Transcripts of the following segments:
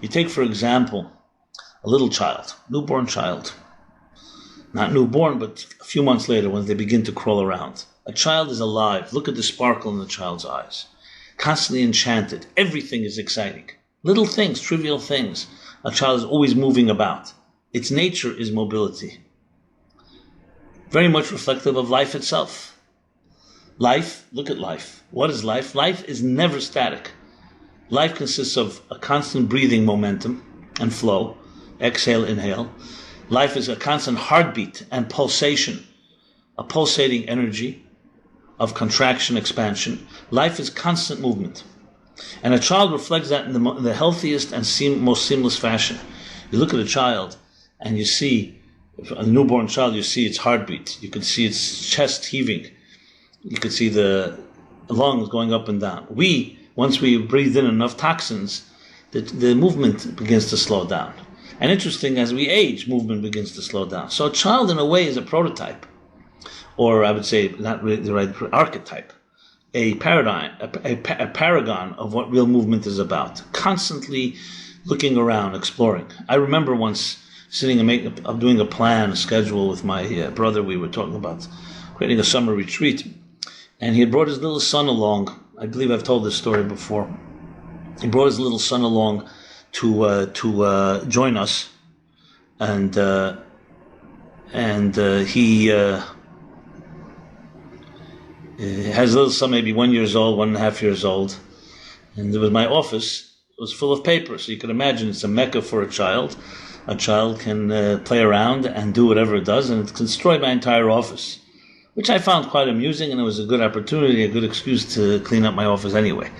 You take, for example, a little child, newborn child. Not newborn, but a few months later when they begin to crawl around. A child is alive. Look at the sparkle in the child's eyes. Constantly enchanted. Everything is exciting. Little things, trivial things. A child is always moving about. Its nature is mobility. Very much reflective of life itself. Life, look at life. What is life? Life is never static. Life consists of a constant breathing momentum and flow. Exhale, inhale. Life is a constant heartbeat and pulsation. A pulsating energy of contraction, expansion. Life is constant movement. And a child reflects that in the healthiest and most seamless fashion. You look at a child and you see, a newborn child, you see its heartbeat. You can see its chest heaving. You can see the lungs going up and down. Once we breathe in enough toxins, the movement begins to slow down. And interesting, as we age, movement begins to slow down. So a child, in a way, is a prototype. Or I would say, not really the right archetype. A paradigm, a paragon of what real movement is about. Constantly looking around, exploring. I remember once sitting and doing a plan, a schedule with my brother. We were talking about creating a summer retreat. And he had brought his little son along. I believe I've told this story before. He brought his little son along to join us, and he has a little son, maybe 1 year old, 1.5 years old, and there was my office. It was full of paper, so you can imagine it's a mecca for a child. A child can play around and do whatever it does, and it can destroy my entire office, which I found quite amusing, and it was a good opportunity, a good excuse to clean up my office anyway.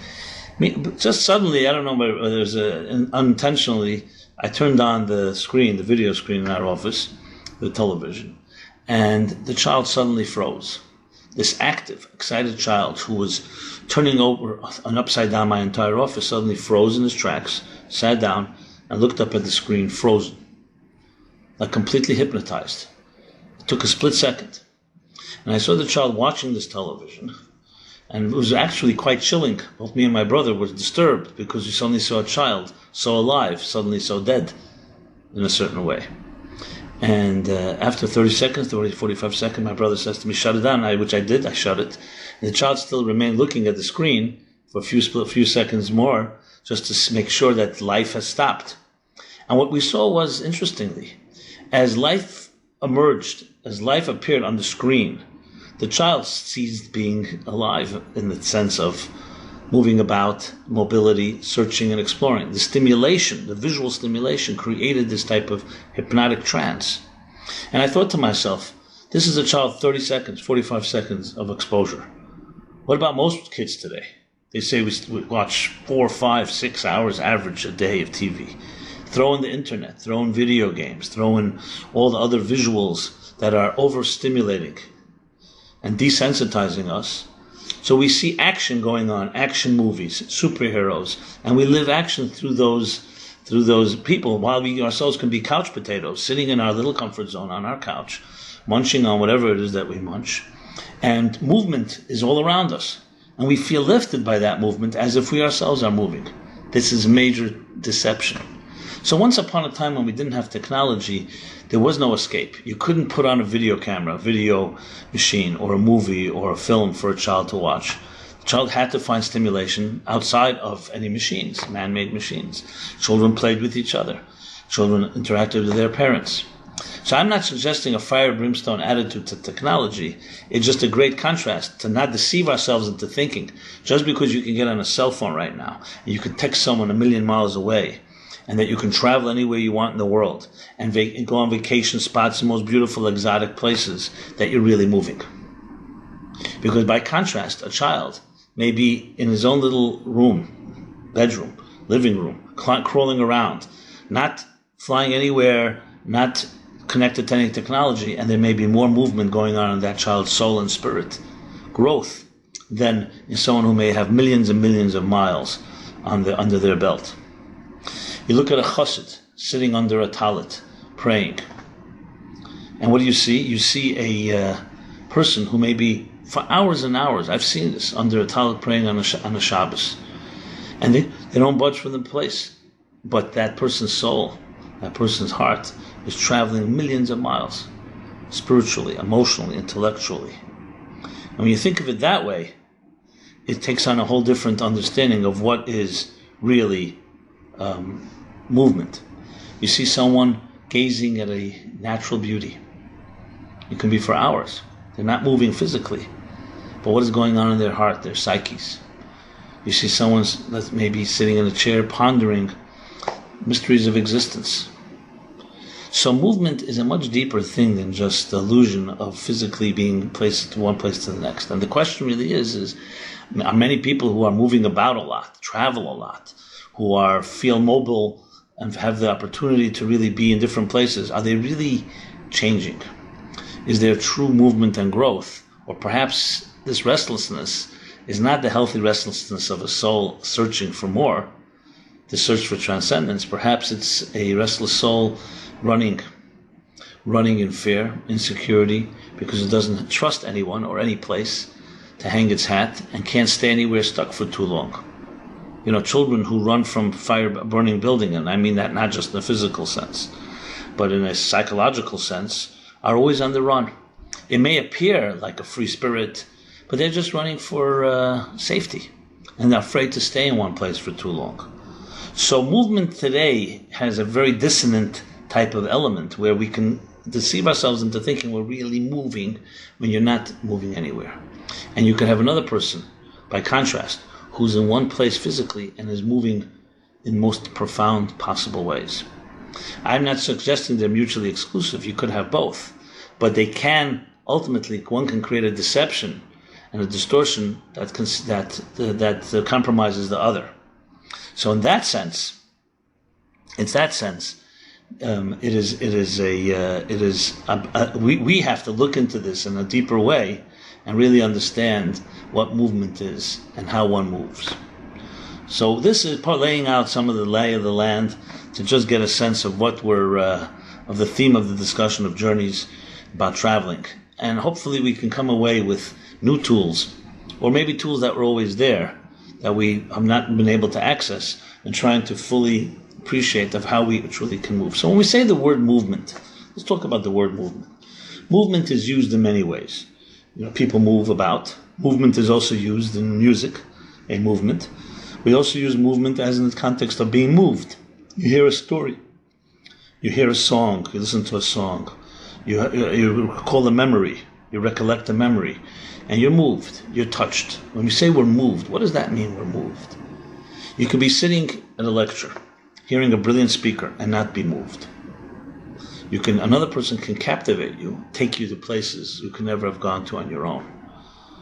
Just suddenly, I don't know whether it was unintentionally, I turned on the screen, the video screen in our office, the television, and the child suddenly froze. This active, excited child who was turning over and upside down my entire office suddenly froze in his tracks, sat down, and looked up at the screen, frozen, like completely hypnotized. It took a split second. And I saw the child watching this television, and it was actually quite chilling. Both me and my brother were disturbed because we suddenly saw a child so alive, suddenly so dead in a certain way. And after 30 seconds, 45 seconds, my brother says to me, shut it down, which I did, I shut it. And the child still remained looking at the screen for a few seconds more, just to make sure that life has stopped. And what we saw was, interestingly, as life emerged, as life appeared on the screen, the child ceased being alive in the sense of moving about, mobility, searching and exploring. The stimulation, the visual stimulation, created this type of hypnotic trance. And I thought to myself, this is a child 30 seconds, 45 seconds of exposure. What about most kids today? They say we watch 4, 5, 6 hours average a day of TV. Throw in the internet, throw in video games, throw in all the other visuals that are overstimulating and desensitizing us. So we see action going on, action movies, superheroes, and we live action through those people, while we ourselves can be couch potatoes, sitting in our little comfort zone on our couch, munching on whatever it is that we munch. And movement is all around us. And we feel lifted by that movement as if we ourselves are moving. This is major deception. So once upon a time when we didn't have technology, there was no escape. You couldn't put on a video camera, a video machine, or a movie or a film for a child to watch. The child had to find stimulation outside of any machines, man-made machines. Children played with each other. Children interacted with their parents. So I'm not suggesting a fire brimstone attitude to technology. It's just a great contrast to not deceive ourselves into thinking just because you can get on a cell phone right now and you can text someone 1,000,000 miles away, and that you can travel anywhere you want in the world and go on vacation spots in most beautiful exotic places, that you're really moving. Because by contrast, a child may be in his own little room, bedroom, living room, crawling around, not flying anywhere, not connected to any technology, and there may be more movement going on in that child's soul and spirit, growth, than in someone who may have millions and millions of miles under their belt. You look at a chassid sitting under a talit, praying. And what do you see? You see a person who may be for hours and hours, I've seen this, under a talit praying on a Shabbos. And they don't budge from the place. but that person's soul, that person's heart, is traveling millions of miles, spiritually, emotionally, intellectually. And when you think of it that way, it takes on a whole different understanding of what is really movement. You see someone gazing at a natural beauty. It can be for hours. They're not moving physically, but what is going on in their heart, their psyches? You see someone maybe sitting in a chair pondering mysteries of existence. So movement is a much deeper thing than just the illusion of physically being placed to one place to the next. And the question really is are many people who are moving about a lot, travel a lot, who feel mobile and have the opportunity to really be in different places, are they really changing? Is there true movement and growth? Or perhaps this restlessness is not the healthy restlessness of a soul searching for more, the search for transcendence. Perhaps it's a restless soul running in fear, insecurity, because it doesn't trust anyone or any place to hang its hat and can't stay anywhere stuck for too long. Children who run from fire burning building, and I mean that not just in a physical sense, but in a psychological sense, are always on the run. It may appear like a free spirit, but they're just running for safety, and they're afraid to stay in one place for too long. So movement today has a very dissonant type of element where we can deceive ourselves into thinking we're really moving when you're not moving anywhere. And you can have another person, by contrast, who's in one place physically and is moving in most profound possible ways. I'm not suggesting they're mutually exclusive. You could have both. But they can, ultimately, one can create a deception and a distortion that compromises the other. So in that sense, we have to look into this in a deeper way and really understand what movement is and how one moves. So this is laying out some of the lay of the land to just get a sense of what of the theme of the discussion of journeys about traveling. And hopefully we can come away with new tools, or maybe tools that were always there, that we have not been able to access, and trying to fully appreciate of how we truly can move. So when we say the word movement, let's talk about the word movement. Movement is used in many ways. People move about. Movement is also used in music, a movement. We also use movement as in the context of being moved. You hear a story. You hear a song. You listen to a song. You recall a memory. You recollect a memory. And you're moved. You're touched. When we say we're moved, what does that mean, we're moved? You could be sitting at a lecture, hearing a brilliant speaker, and not be moved. Another person can captivate you, take you to places you could never have gone to on your own,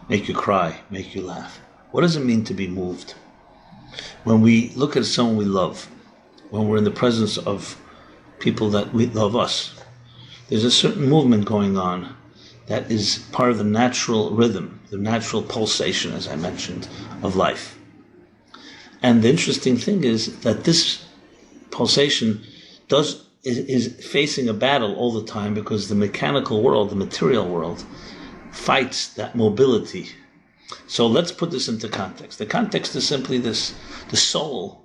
make you cry, make you laugh. What does it mean to be moved? When we look at someone we love, when we're in the presence of people that we love us, there's a certain movement going on that is part of the natural rhythm, the natural pulsation, as I mentioned, of life. And the interesting thing is that this pulsation is facing a battle all the time, because the mechanical world, the material world, fights that mobility. So let's put this into context. The context is simply this. The soul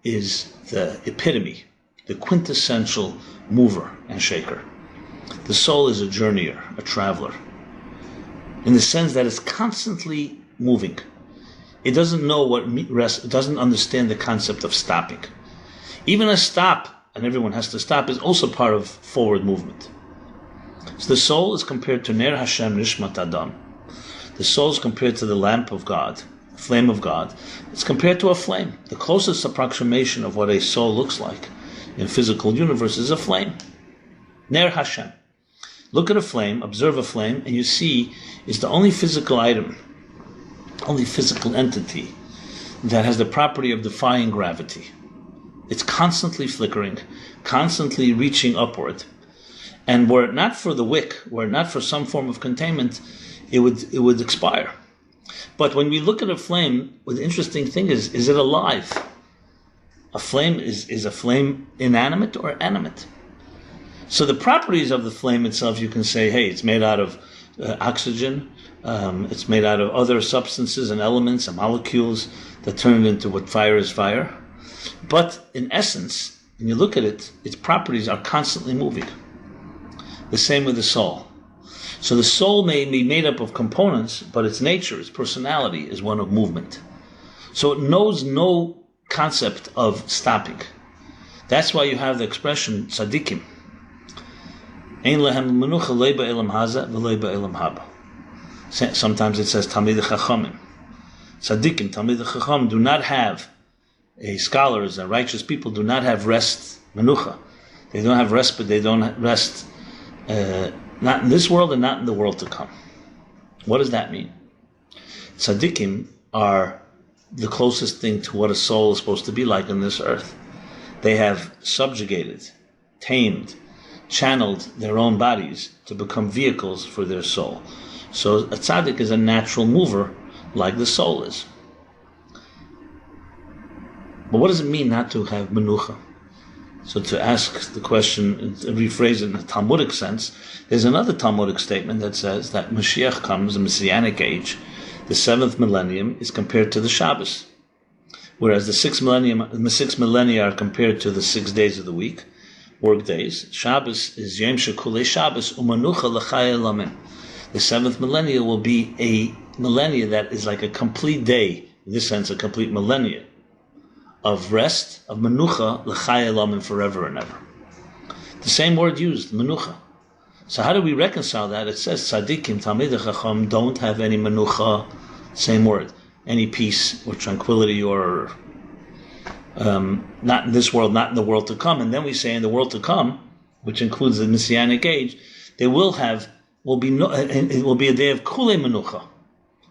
is the epitome, the quintessential mover and shaker. The soul is a journeyer, a traveler, in the sense that it's constantly moving. It doesn't know what rest, it doesn't understand the concept of stopping. Even a stop, and everyone has to stop, is also part of forward movement. So the soul is compared to Ner Hashem Nishmat Adam. The soul is compared to the lamp of God, flame of God. It's compared to a flame. The closest approximation of what a soul looks like in physical universe is a flame. Ner Hashem. Look at a flame, observe a flame, and you see it's the only physical item, only physical entity that has the property of defying gravity. It's constantly flickering, constantly reaching upward. And were it not for the wick, were it not for some form of containment, it would expire. But when we look at a flame, the interesting thing is it alive? A flame, is a flame inanimate or animate? So the properties of the flame itself, you can say, hey, it's made out of oxygen, it's made out of other substances and elements and molecules that turn it into what fire is fire. But in essence, when you look at it, its properties are constantly moving. The same with the soul. So the soul may be made up of components, but its nature, its personality, is one of movement. So it knows no concept of stopping. That's why you have the expression tzaddikim. Ein lehem menucha lo ba'olam haza v'lo ba'olam haba. Sometimes it says Talmidei Chachamim. Tzaddikim, Talmidei Chachamim do not have, scholars and righteous people do not have rest, menucha. They don't have rest, but they don't rest not in this world and not in the world to come. What does that mean? Tzaddikim are the closest thing to what a soul is supposed to be like on this earth. They have subjugated, tamed, channeled their own bodies to become vehicles for their soul. So a tzaddik is a natural mover like the soul is. But what does it mean not to have menucha? So to ask the question, rephrase it in a Talmudic sense, there's another Talmudic statement that says that Mashiach comes, the Messianic age, the 7th millennium is compared to the Shabbos, whereas the 6 millennia are compared to the 6 days of the week, work days. Shabbos is Yom Shekulei Shabbos Umanucha L'Chai Elamim. The 7th millennia will be a millennia that is like a complete day, in this sense, a complete millennia of rest, of menucha, l'chai elamim, forever and ever. The same word used, menucha. So how do we reconcile that? It says, tzaddikim, talmidei chacham, don't have any menucha, same word, any peace or tranquility or not in this world, not in the world to come. And then we say in the world to come, which includes the Messianic age, it will be a day of kulei menucha.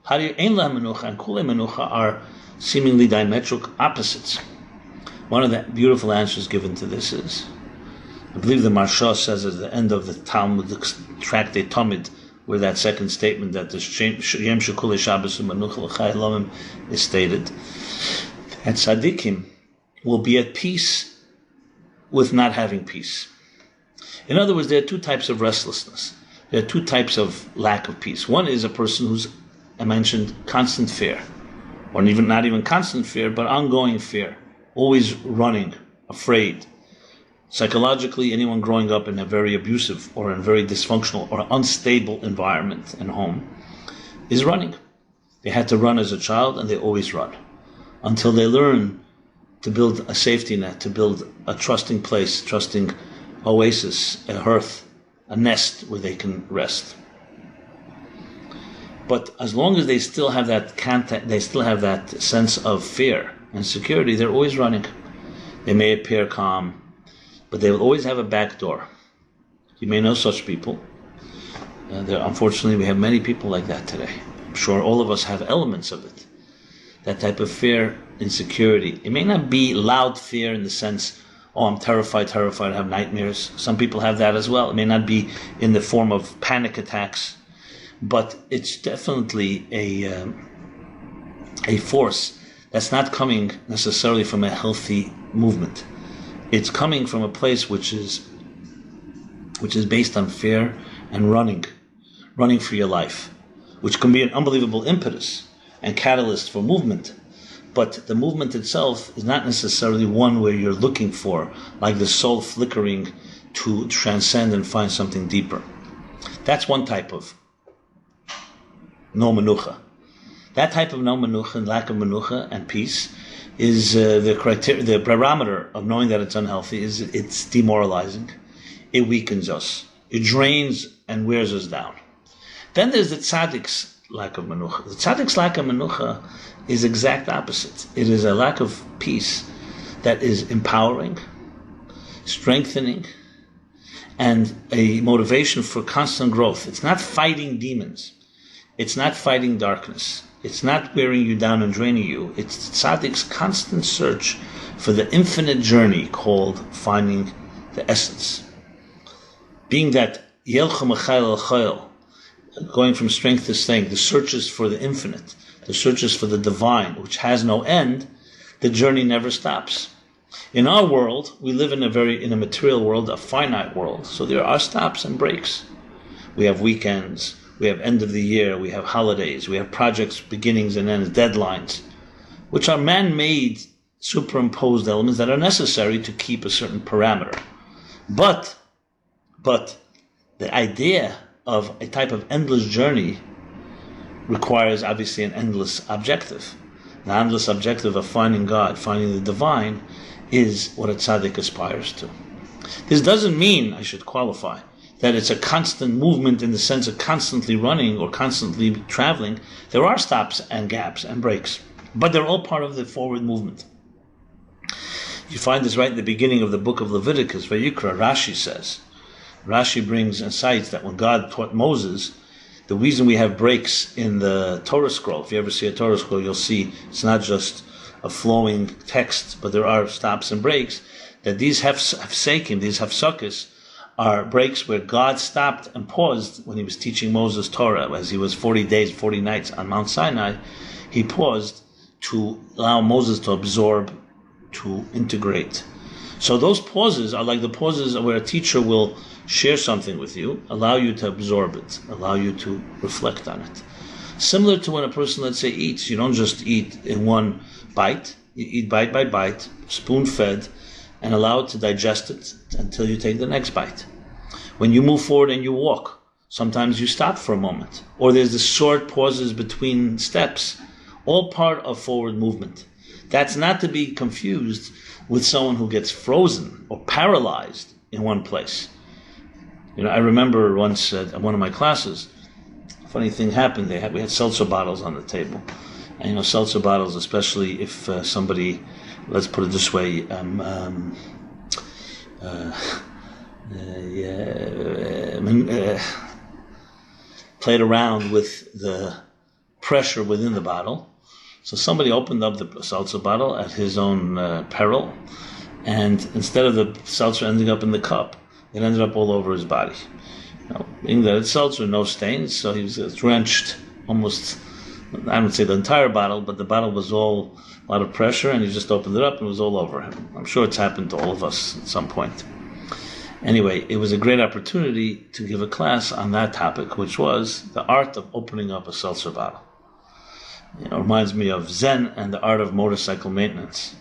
How do you, ein la menucha and kulei menucha are seemingly diametric opposites. One of the beautiful answers given to this is, I believe the Marsha says at the end of the Talmud, the tractate Talmud, where that second statement that the Yom Shekulei Shabbos U'Menucha L'Chai Elamim is stated, and tzaddikim will be at peace with not having peace. In other words, there are two types of restlessness. There are two types of lack of peace. One is a person who's, I mentioned, constant fear, or even not even constant fear, but ongoing fear, always running, afraid. Psychologically, anyone growing up in a very abusive or in a very dysfunctional or unstable environment and home is running. They had to run as a child, and they always run until they learn to build a safety net, to build a trusting place, trusting oasis, a hearth, a nest where they can rest. But as long as they still have that contact, they still have that sense of fear and security, they're always running. They may appear calm, but they will always have a back door. You may know such people. Unfortunately, we have many people like that today. I'm sure all of us have elements of it. That type of fear, insecurity. It may not be loud fear in the sense, oh, I'm terrified, I have nightmares. Some people have that as well. It may not be in the form of panic attacks, but it's definitely a force that's not coming necessarily from a healthy movement. It's coming from a place which is based on fear and running for your life, which can be an unbelievable impetus and catalyst for movement. But the movement itself is not necessarily one where you're looking for, like the soul flickering to transcend and find something deeper. That's one type of no menucha. That type of no menucha and lack of menucha and peace is the parameter of knowing that it's unhealthy is it's demoralizing. It weakens us. It drains and wears us down. Then there's the tzaddik's lack of menucha. The tzaddik's lack of menucha is exact opposite. It is a lack of peace that is empowering, strengthening, and a motivation for constant growth. It's not fighting demons. It's not fighting darkness. It's not wearing you down and draining you. It's tzaddik's constant search for the infinite journey called finding the essence. Being that yelcha mechayil al chayil, going from strength to strength, the searches for the infinite, the searches for the divine, which has no end, the journey never stops. In our world, we live in a material world, a finite world, so there are stops and breaks. We have weekends, we have end of the year, we have holidays, we have projects, beginnings and ends, deadlines, which are man-made superimposed elements that are necessary to keep a certain parameter. But the idea of a type of endless journey requires obviously an endless objective. The endless objective of finding God, finding the divine, is what a tzaddik aspires to. This doesn't mean, I should qualify, that it's a constant movement in the sense of constantly running or constantly traveling. There are stops and gaps and breaks, but they're all part of the forward movement. You find this right in the beginning of the book of Leviticus, Vayikra. Rashi brings and cites that when God taught Moses, the reason we have breaks in the Torah scroll, if you ever see a Torah scroll, you'll see it's not just a flowing text, but there are stops and breaks, that these hafsakim, these hafsakis, are breaks where God stopped and paused when he was teaching Moses Torah. As he was 40 days, 40 nights on Mount Sinai, he paused to allow Moses to absorb, to integrate. So those pauses are like the pauses where a teacher will share something with you, allow you to absorb it, allow you to reflect on it. Similar to when a person, let's say, eats. You don't just eat in one bite. You eat bite by bite, spoon-fed, and allow it to digest it until you take the next bite. When you move forward and you walk, sometimes you stop for a moment, or there's the short pauses between steps, all part of forward movement. That's not to be confused with someone who gets frozen or paralyzed in one place. I remember once at one of my classes, a funny thing happened. We had seltzer bottles on the table. And seltzer bottles, especially if somebody, let's put it this way, played around with the pressure within the bottle. So somebody opened up the seltzer bottle at his own peril, and instead of the seltzer ending up in the cup, it ended up all over his body. Being that it's seltzer, no stains, so he was drenched almost, I would say the entire bottle, but the bottle was all a lot of pressure, and he just opened it up and it was all over him. I'm sure it's happened to all of us at some point. Anyway, it was a great opportunity to give a class on that topic, which was the art of opening up a seltzer bottle. It reminds me of Zen and the art of motorcycle maintenance.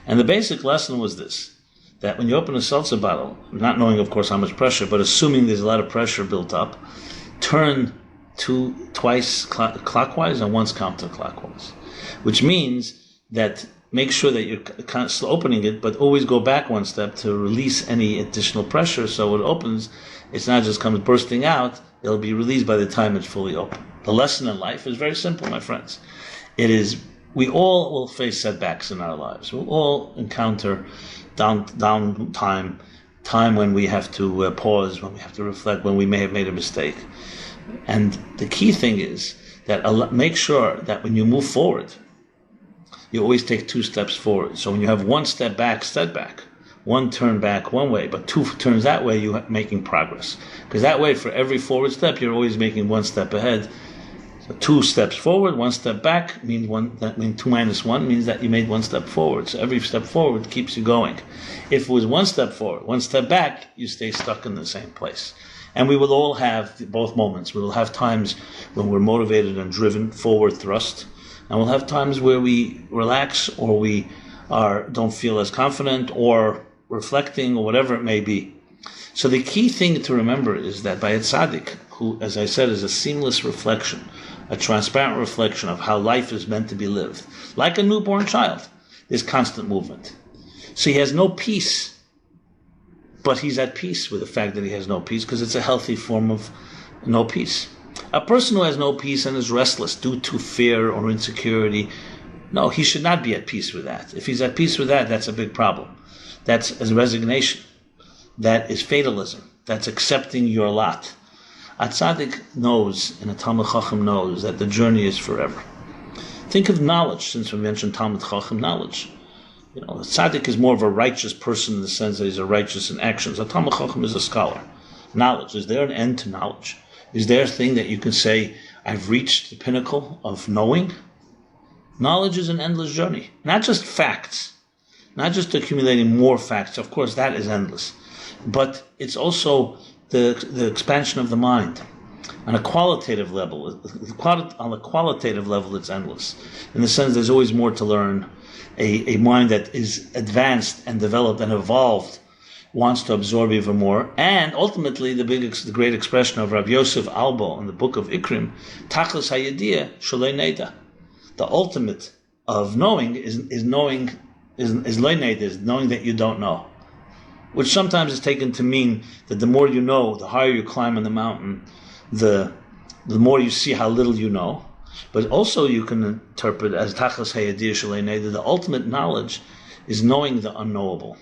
And the basic lesson was this, that when you open a seltzer bottle, not knowing, of course, how much pressure, but assuming there's a lot of pressure built up, turn twice clockwise and once counterclockwise, which means that make sure that you're constantly opening it, but always go back one step to release any additional pressure. So when it opens, it's not just comes bursting out, it'll be released by the time it's fully open. The lesson in life is very simple, my friends. It is, we all will face setbacks in our lives. We'll all encounter down time when we have to pause, when we have to reflect, when we may have made a mistake. And the key thing is that make sure that when you move forward, you always take 2 steps forward. So when you have 1 step back, 1 turn back one way, but 2 turns that way, you're making progress. Because that way, for every forward step, you're always making 1 step ahead. So 2 steps forward, 1 step back means 2 minus 1 means that you made 1 step forward. So every step forward keeps you going. If it was 1 step forward, 1 step back, you stay stuck in the same place. And we will all have both moments. We will have times when we're motivated and driven, forward thrust. And we'll have times where we relax, or we don't feel as confident, or reflecting, or whatever it may be. So the key thing to remember is that by a tzaddik, who, as I said, is a seamless reflection, a transparent reflection of how life is meant to be lived, like a newborn child, there's constant movement. So he has no peace, but he's at peace with the fact that he has no peace, because it's a healthy form of no peace. A person who has no peace and is restless due to fear or insecurity, no, he should not be at peace with that. If he's at peace with that, that's a big problem. That's a resignation. That is fatalism. That's accepting your lot. A tzaddik knows, and a Talmid Chacham knows, that the journey is forever. Think of knowledge, since we mentioned Talmid Chacham, knowledge. A tzaddik is more of a righteous person in the sense that he's a righteous in actions. A Talmid Chacham is a scholar. Knowledge. Is there an end to knowledge? Is there a thing that you can say, I've reached the pinnacle of knowing? Knowledge is an endless journey. Not just facts. Not just accumulating more facts. Of course, that is endless. But it's also the expansion of the mind. On a qualitative level, it's endless. In the sense, there's always more to learn. A mind that is advanced and developed and evolved wants to absorb even more. And ultimately, the great expression of Rav Yosef Albo in the book of Ikrim, Tachlis Hayediyah Shalei Neda. The ultimate of knowing is knowing is Lei Neda, is knowing that you don't know. Which sometimes is taken to mean that the more you know, the higher you climb on the mountain, the more you see how little you know. But also you can interpret as Tachlis Hayediyah Shalei Neda, the ultimate knowledge is knowing the unknowable.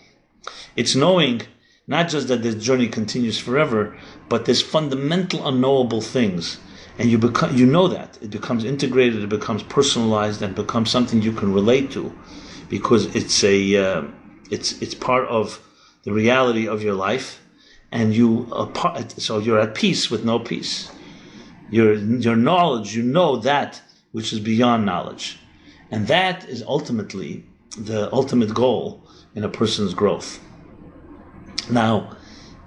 It's knowing not just that this journey continues forever, but there's fundamental unknowable things. And you know that. It becomes integrated, it becomes personalized, and becomes something you can relate to, because it's part of the reality of your life, and so you're at peace with no peace. Your knowledge, you know that which is beyond knowledge. And that is ultimately the ultimate goal in a person's growth. Now,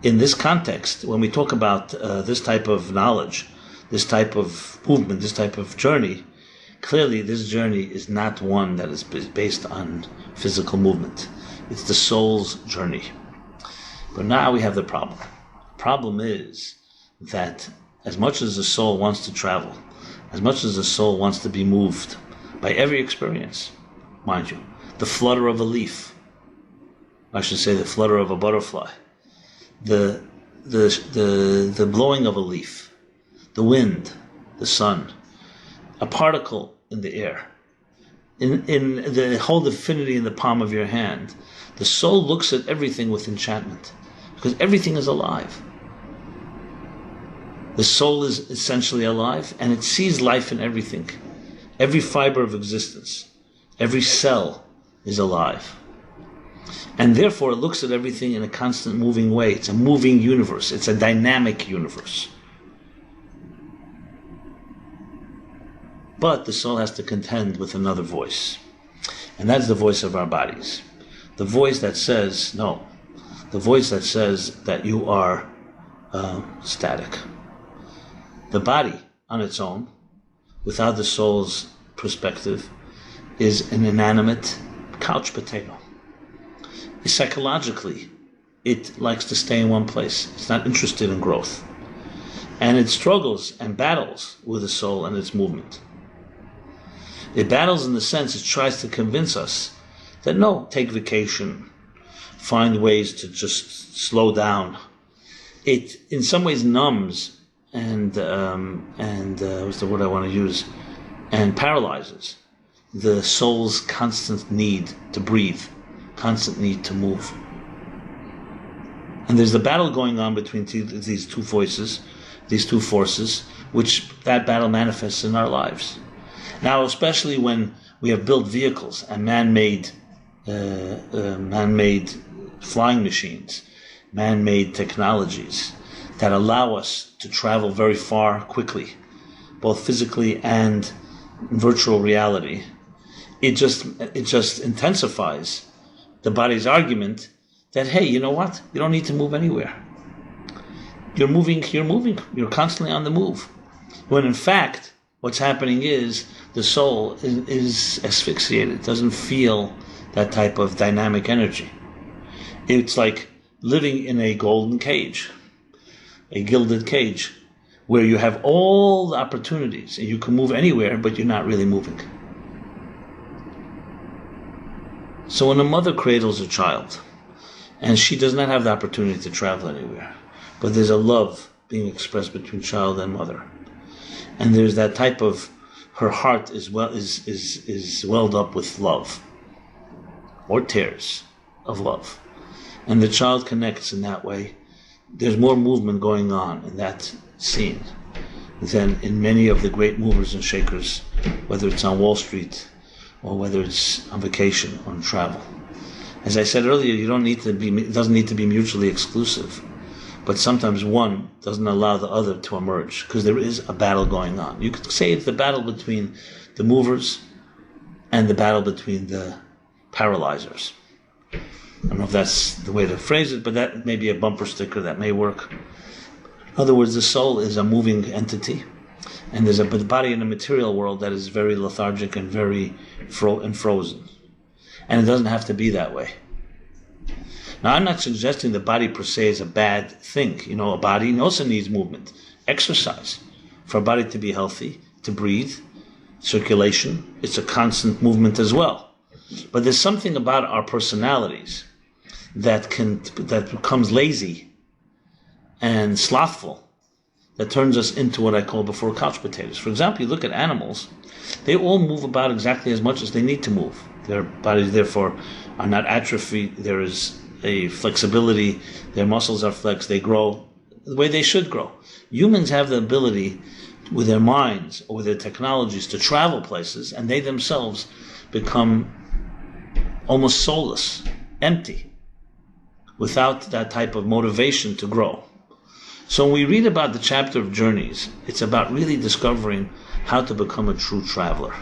in this context, when we talk about this type of knowledge, this type of movement, this type of journey, clearly this journey is not one that is based on physical movement. It's the soul's journey. But now we have the problem. The problem is that as much as the soul wants to travel, as much as the soul wants to be moved by every experience, mind you, the flutter of a leaf, I should say the flutter of a butterfly, the blowing of a leaf, the wind, the sun, a particle in the air, in the whole infinity in the palm of your hand, the soul looks at everything with enchantment, because everything is alive. The soul is essentially alive, and it sees life in everything. Every fiber of existence, every cell is alive. And therefore it looks at everything in a constant moving way. It's a moving universe. It's a dynamic universe. But the soul has to contend with another voice. And that's the voice of our bodies. The voice that says, no. The voice that says that you are static. The body on its own, without the soul's perspective, is an inanimate couch potato. Psychologically, it likes to stay in one place. It's not interested in growth. And it struggles and battles with the soul and its movement. It battles in the sense it tries to convince us that no, take vacation, find ways to just slow down. It in some ways numbs and what's the word I want to use? And paralyzes the soul's constant need to breathe, constant need to move. And there's the battle going on between these two voices, these two forces, which that battle manifests in our lives. Now, especially when we have built vehicles and man-made flying machines, man-made technologies that allow us to travel very far quickly, both physically and in virtual reality, it just intensifies the body's argument that, hey, you know what? You don't need to move anywhere. You're moving, you're constantly on the move. When in fact, what's happening is the soul is asphyxiated, doesn't feel that type of dynamic energy. It's like living in a golden cage, a gilded cage, where you have all the opportunities and you can move anywhere, but you're not really moving. So when a mother cradles a child, and she does not have the opportunity to travel anywhere, but there's a love being expressed between child and mother, and there's that type of, her heart is welled up with love, or tears of love, and the child connects in that way. There's more movement going on in that scene than in many of the great movers and shakers, whether it's on Wall Street or whether it's on vacation or on travel. As I said earlier, it doesn't need to be mutually exclusive, but sometimes one doesn't allow the other to emerge, because there is a battle going on. You could say it's the battle between the movers and the battle between the paralyzers. I don't know if that's the way to phrase it, but that may be a bumper sticker that may work. In other words, the soul is a moving entity, and there's a body in the material world that is very lethargic and very frozen. And it doesn't have to be that way. Now, I'm not suggesting the body per se is a bad thing. A body also needs movement, exercise. For a body to be healthy, to breathe, circulation, it's a constant movement as well. But there's something about our personalities that becomes lazy and slothful, that turns us into what I call before couch potatoes. For example, you look at animals, they all move about exactly as much as they need to move. Their bodies, therefore, are not atrophied. There is a flexibility. Their muscles are flexed. They grow the way they should grow. Humans have the ability, with their minds or with their technologies, to travel places, and they themselves become almost soulless, empty, without that type of motivation to grow. So when we read about the chapter of journeys, it's about really discovering how to become a true traveler.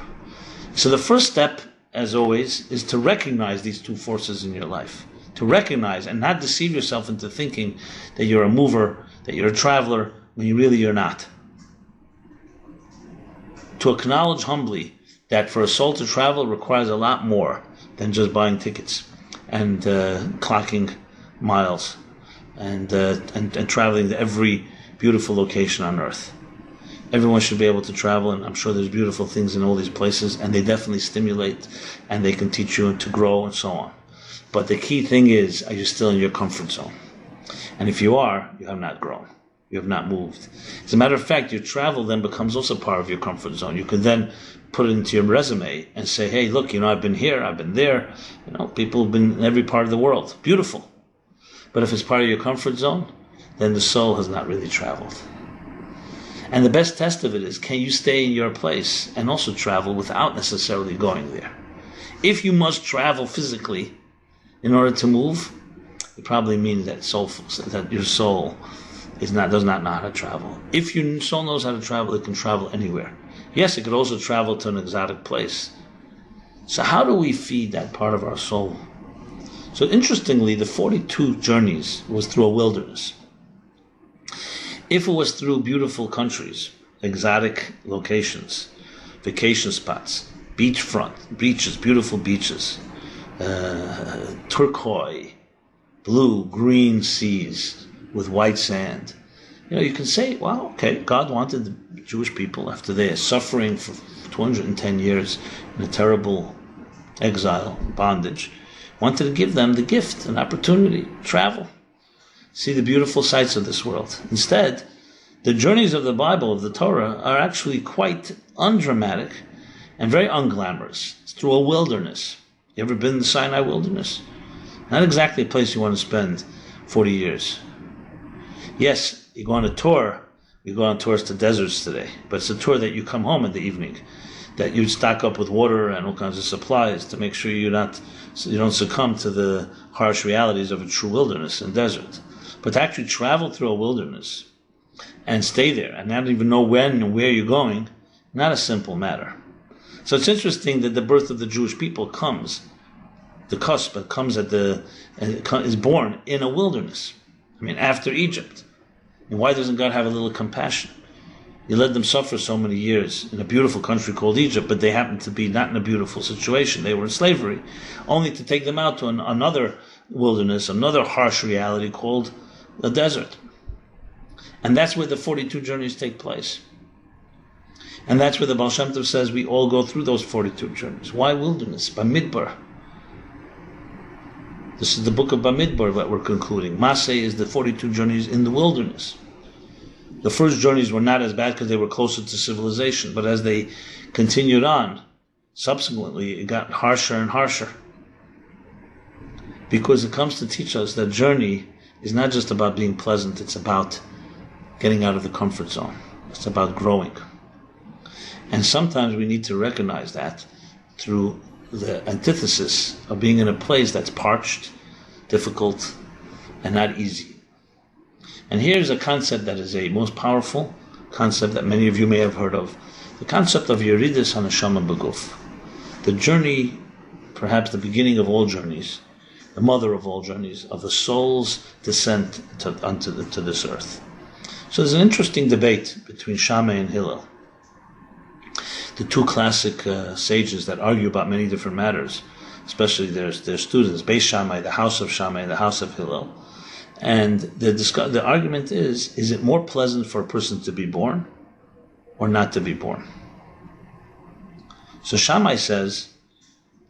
So the first step, as always, is to recognize these two forces in your life. To recognize and not deceive yourself into thinking that you're a mover, that you're a traveler, when you're not. To acknowledge humbly that for a soul to travel requires a lot more than just buying tickets and clocking miles and traveling to every beautiful location on earth. Everyone should be able to travel, and I'm sure there's beautiful things in all these places, and they definitely stimulate, and they can teach you to grow and so on. But the key thing is, are you still in your comfort zone? And if you are, you have not grown. You have not moved. As a matter of fact, your travel then becomes also part of your comfort zone. You can then put it into your resume and say, hey, look, I've been here, I've been there. People have been in every part of the world. Beautiful. But if it's part of your comfort zone, then the soul has not really traveled. And the best test of it is, can you stay in your place and also travel without necessarily going there? If you must travel physically in order to move, it probably means that your soul does not know how to travel. If your soul knows how to travel, it can travel anywhere. Yes, it could also travel to an exotic place. So how do we feed that part of our soul? So interestingly, the 42 journeys was through a wilderness. If it was through beautiful countries, exotic locations, vacation spots, beachfront, beaches, beautiful beaches, turquoise, blue, green seas with white sand. You can say, well, okay, God wanted the Jewish people, after they are suffering for 210 years in a terrible exile, bondage, wanted to give them the gift, an opportunity, travel, see the beautiful sights of this world. Instead, the journeys of the Bible, of the Torah, are actually quite undramatic and very unglamorous. It's through a wilderness. You ever been in the Sinai wilderness? Not exactly a place you want to spend 40 years. Yes, you go on a tour. You go on tours to deserts today, but it's a tour that you come home in the evening, that you stock up with water and all kinds of supplies to make sure you don't succumb to the harsh realities of a true wilderness and desert. But to actually travel through a wilderness and stay there and not even know when and where you're going, not a simple matter. So it's interesting that the birth of the Jewish people comes, the cusp comes is born in a wilderness. After Egypt. And why doesn't God have a little compassion? He let them suffer so many years in a beautiful country called Egypt, but they happened to be not in a beautiful situation. They were in slavery, only to take them out to another wilderness, another harsh reality called the desert. And that's where the 42 journeys take place. And that's where the Baal Shem Tov says we all go through those 42 journeys. Why wilderness? Bamidbar. This is the book of Bamidbar that we're concluding. Maseh is the 42 journeys in the wilderness. The first journeys were not as bad because they were closer to civilization, but as they continued on, subsequently it got harsher and harsher. Because it comes to teach us that journey is not just about being pleasant, it's about getting out of the comfort zone. It's about growing. And sometimes we need to recognize that through the antithesis of being in a place that's parched, difficult, and not easy. And here's a concept that is a most powerful concept that many of you may have heard of. The concept of Yeridus HaNeshama B'Guf. The journey, perhaps the beginning of all journeys, the mother of all journeys, of the soul's descent to this earth. So there's an interesting debate between Shammai and Hillel, the two classic sages that argue about many different matters, especially their students, Beis Shammai, the house of Shammai, and the house of Hillel. And the argument is it more pleasant for a person to be born or not to be born? So Shammai says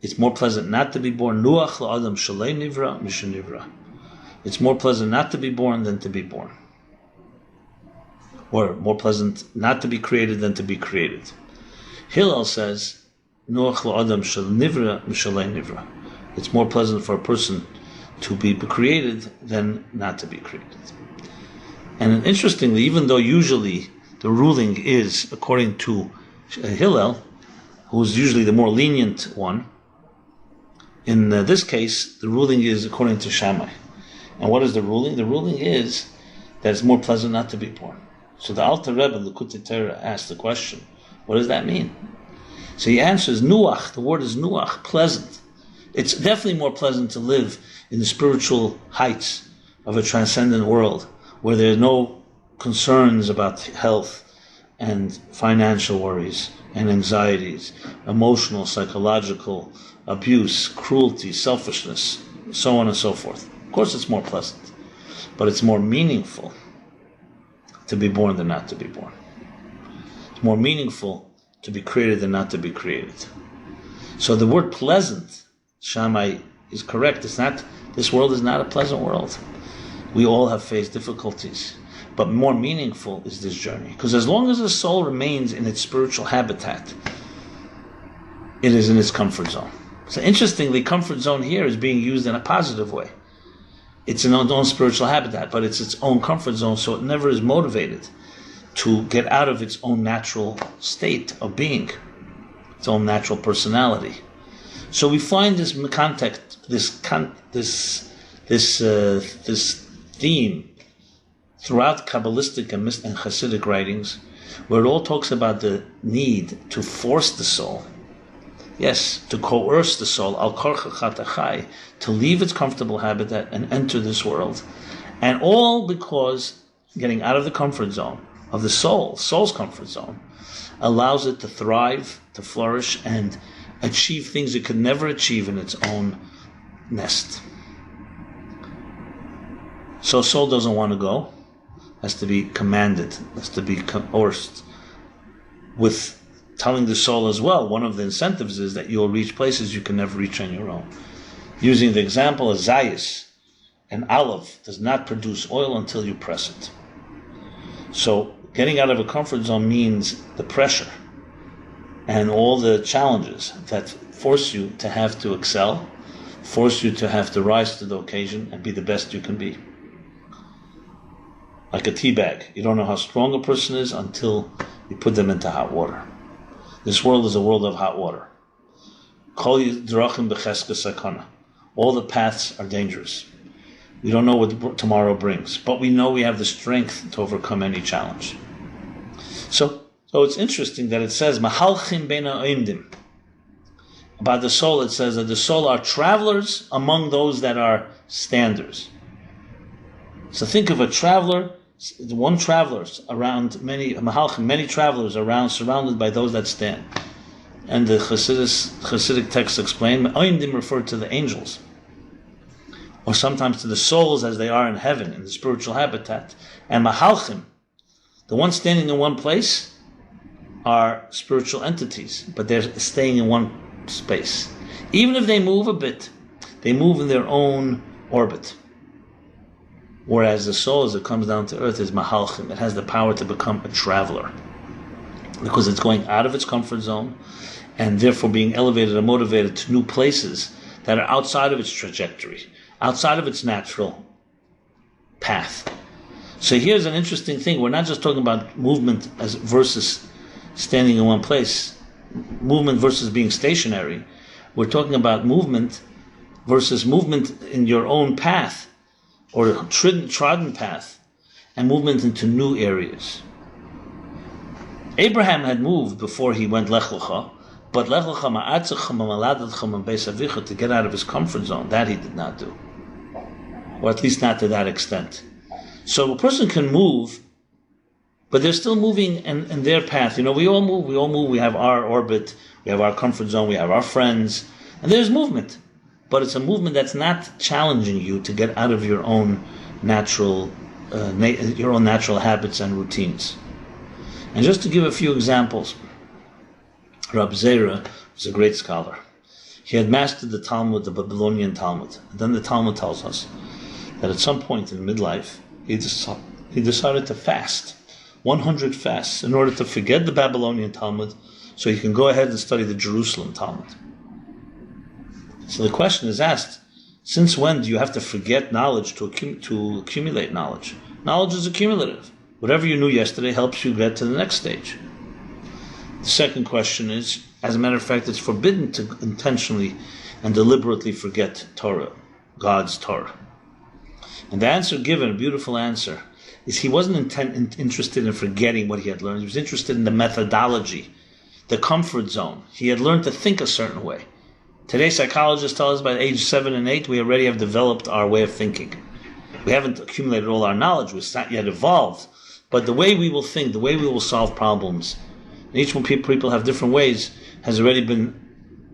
it's more pleasant not to be born. Nuach la'adam shalei nivra misha nivra. It's more pleasant not to be born than to be born. Or more pleasant not to be created than to be created. Hillel says, Nuach la'adam shal nivra mishalei nivra. It's more pleasant for a person to be created than not to be created. And interestingly, even though usually the ruling is according to Hillel, who's usually the more lenient one, in this case, the ruling is according to Shammai. And what is the ruling? The ruling is that it's more pleasant not to be born. So the Alter Rebbe, Likutei Torah, asked the question, what does that mean? So he answers, Nuach, the word is Nuach, pleasant. It's definitely more pleasant to live in the spiritual heights of a transcendent world where there are no concerns about health and financial worries and anxieties, emotional, psychological abuse, cruelty, selfishness, so on and so forth. Of course it's more pleasant, but it's more meaningful to be born than not to be born. It's more meaningful to be created than not to be created. So the word pleasant, Shammai is correct. This world is not a pleasant world. We all have faced difficulties. But more meaningful is this journey. Because as long as the soul remains in its spiritual habitat, it is in its comfort zone. So interestingly, comfort zone here is being used in a positive way. It's in its own spiritual habitat, but it's its own comfort zone, so it never is motivated to get out of its own natural state of being, its own natural personality. So we find this context, this theme throughout Kabbalistic and Hasidic writings, where it all talks about the need to force the soul, yes, to coerce the soul, al korcha chatachai, to leave its comfortable habitat and enter this world. And all because getting out of the comfort zone of the soul's comfort zone, allows it to thrive, to flourish, and achieve things it could never achieve in its own nest. So soul doesn't want to go, has to be commanded, has to be coerced. With telling the soul as well, one of the incentives is that you'll reach places you can never reach on your own. Using the example of zayis, an olive does not produce oil until you press it. So getting out of a comfort zone means the pressure and all the challenges that force you to have to excel, force you to have to rise to the occasion and be the best you can be. Like a tea bag. You don't know how strong a person is until you put them into hot water. This world is a world of hot water. All the paths are dangerous. We don't know what tomorrow brings, but we know we have the strength to overcome any challenge. So it's interesting that it says, Mahalchim beina oimdim. About the soul, it says that the soul are travelers among those that are standers. So think of a traveler, one traveler around many travelers around, surrounded by those that stand. And the Hasidic texts explain, Oimdim refer to the angels, or sometimes to the souls as they are in heaven, in the spiritual habitat. And Mahalchim, the ones standing in one place, are spiritual entities, but they're staying in one space. Even if they move a bit, they move in their own orbit. Whereas the soul, as it comes down to earth, is Mahalchim. It has the power to become a traveler, because it's going out of its comfort zone, and therefore being elevated and motivated to new places that are outside of its trajectory, outside of its natural path. So here's an interesting thing. We're not just talking about movement as versus standing in one place, movement versus being stationary. We're talking about movement versus movement in your own path, or trodden path, and movement into new areas. Abraham had moved before he went Lech Lecha, but Lech Lecha ma'atzacham ma'aladadcham beis avicha, to get out of his comfort zone, that he did not do. Or at least not to that extent. So a person can move But they're still moving in their path. We all move, we have our orbit, we have our comfort zone, we have our friends, and there's movement. But it's a movement that's not challenging you to get out of your own natural habits and routines. And just to give a few examples, Rab Zera was a great scholar. He had mastered the Talmud, the Babylonian Talmud. And then the Talmud tells us that at some point in midlife, he decided to fast 100 fasts in order to forget the Babylonian Talmud so he can go ahead and study the Jerusalem Talmud. So the question is asked, since when do you have to forget knowledge to accumulate knowledge? Knowledge is accumulative. Whatever you knew yesterday helps you get to the next stage. The second question is, as a matter of fact, it's forbidden to intentionally and deliberately forget Torah, God's Torah. And the answer given, a beautiful answer, is he wasn't interested in forgetting what he had learned. He was interested in the methodology, the comfort zone. He had learned to think a certain way. Today, psychologists tell us by age 7 and 8, we already have developed our way of thinking. We haven't accumulated all our knowledge. We're not yet evolved. But the way we will think, the way we will solve problems, and each one people have different ways, has already been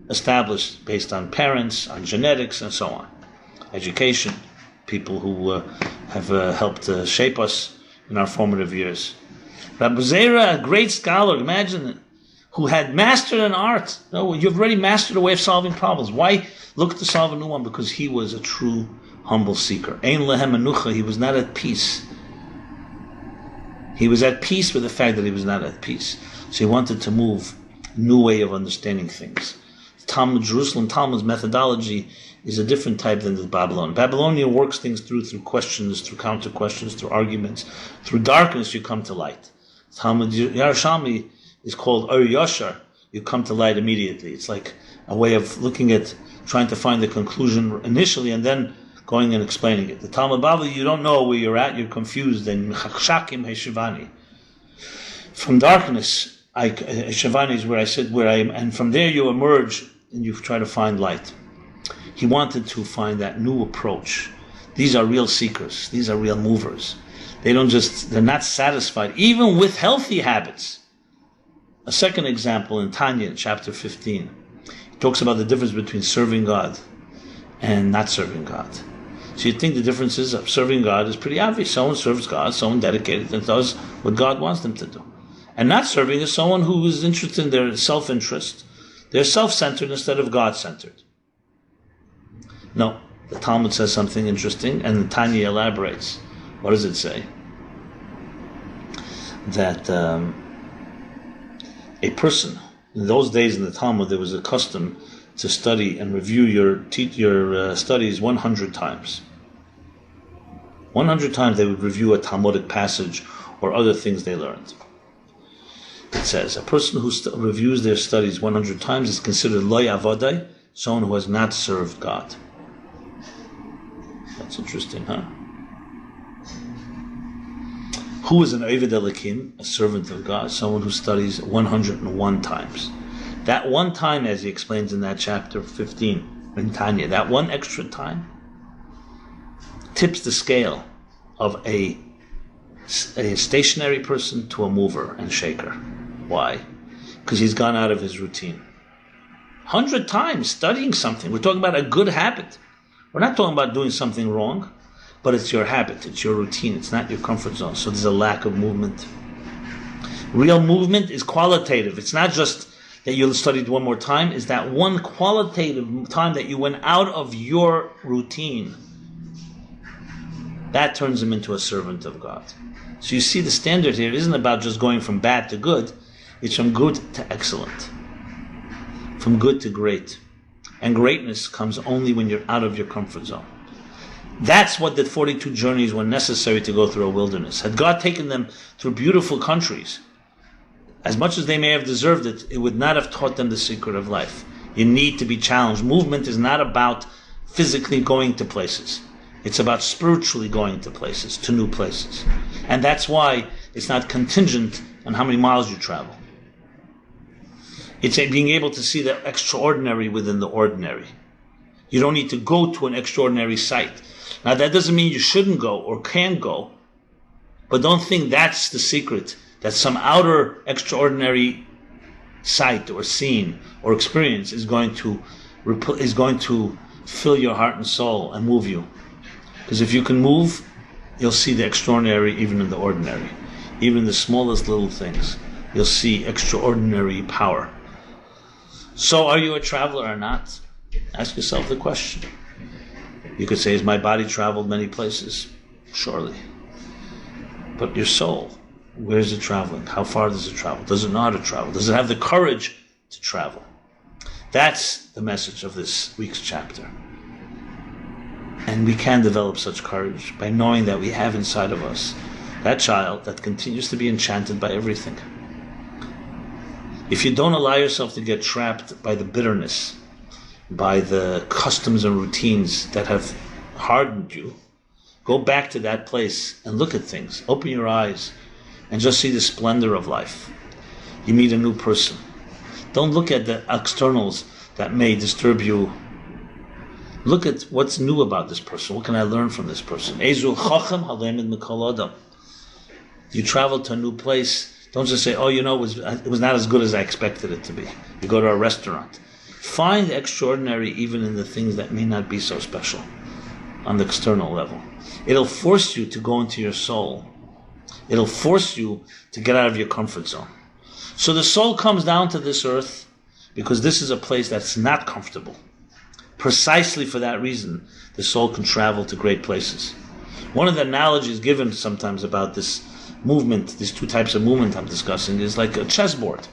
established based on parents, on genetics, and so on. Education, people who have helped shape us in our formative years. Rabbi Zera, a great scholar, imagine it, who had mastered an art. No, you've already mastered a way of solving problems. Why look to solve a new one? Because he was a true humble seeker. Ein lehem menucha, he was not at peace. He was at peace with the fact that he was not at peace. So he wanted to move a new way of understanding things. Jerusalem Talmud's methodology is a different type than the Babylon. Babylonian works things through questions, through counter questions, through arguments. Through darkness you come to light. Talmud Yerushalmi is called Or Yashar. You come to light immediately. It's like a way of looking at, trying to find the conclusion initially and then going and explaining it. The Talmud Bavli, you don't know where you're at, you're confused. And Chachshakim Heshivani. From darkness, Heshivani is where I sit, where I am, and from there you emerge and you try to find light. He wanted to find that new approach. These are real seekers. These are real movers. They're not satisfied, even with healthy habits. A second example in Tanya, chapter 15, he talks about the difference between serving God and not serving God. So you'd think the differences of serving God is pretty obvious. Someone serves God, someone dedicated and does what God wants them to do. And not serving is someone who is interested in their self-interest. They're self-centered instead of God-centered. No, the Talmud says something interesting, and the Tanya elaborates. What does it say? That a person, in those days in the Talmud, there was a custom to study and review your studies 100 times. 100 times they would review a Talmudic passage or other things they learned. It says, a person who reviews their studies 100 times is considered lo yavodai, someone who has not served God. That's interesting, huh? Who is an Oved Elokim, a servant of God? Someone who studies 101 times. That one time, as he explains in that chapter 15 in Tanya, that one extra time tips the scale of a stationary person to a mover and shaker. Why? Because he's gone out of his routine. 100 times studying something. We're talking about a good habit. We're not talking about doing something wrong, but it's your habit, it's your routine, it's not your comfort zone. So there's a lack of movement. Real movement is qualitative. It's not just that you'll study it one more time, it's that one qualitative time that you went out of your routine. That turns him into a servant of God. So you see, the standard here isn't about just going from bad to good, it's from good to excellent, from good to great. And greatness comes only when you're out of your comfort zone. That's what the 42 journeys were necessary to go through a wilderness. Had God taken them through beautiful countries, as much as they may have deserved it, it would not have taught them the secret of life. You need to be challenged. Movement is not about physically going to places. It's about spiritually going to places, to new places. And that's why it's not contingent on how many miles you travel. It's being able to see the extraordinary within the ordinary. You don't need to go to an extraordinary site. Now that doesn't mean you shouldn't go or can't go, but don't think that's the secret that some outer extraordinary sight or scene or experience is going to fill your heart and soul and move you. Because if you can move, you'll see the extraordinary even in the ordinary. Even in the smallest little things, you'll see extraordinary power. So are you a traveler or not? Ask yourself the question. You could say, has my body traveled many places? Surely. But your soul, where is it traveling? How far does it travel? Does it know how to travel? Does it have the courage to travel? That's the message of this week's chapter. And we can develop such courage by knowing that we have inside of us that child that continues to be enchanted by everything. If you don't allow yourself to get trapped by the bitterness, by the customs and routines that have hardened you, go back to that place and look at things. Open your eyes and just see the splendor of life. You meet a new person. Don't look at the externals that may disturb you. Look at what's new about this person. What can I learn from this person? You travel to a new place. Don't just say, oh, it was not as good as I expected it to be. You go to a restaurant. Find the extraordinary even in the things that may not be so special on the external level. It'll force you to go into your soul. It'll force you to get out of your comfort zone. So the soul comes down to this earth because this is a place that's not comfortable. Precisely for that reason, the soul can travel to great places. One of the analogies given sometimes about this movement, these two types of movement I'm discussing, is like a chessboard.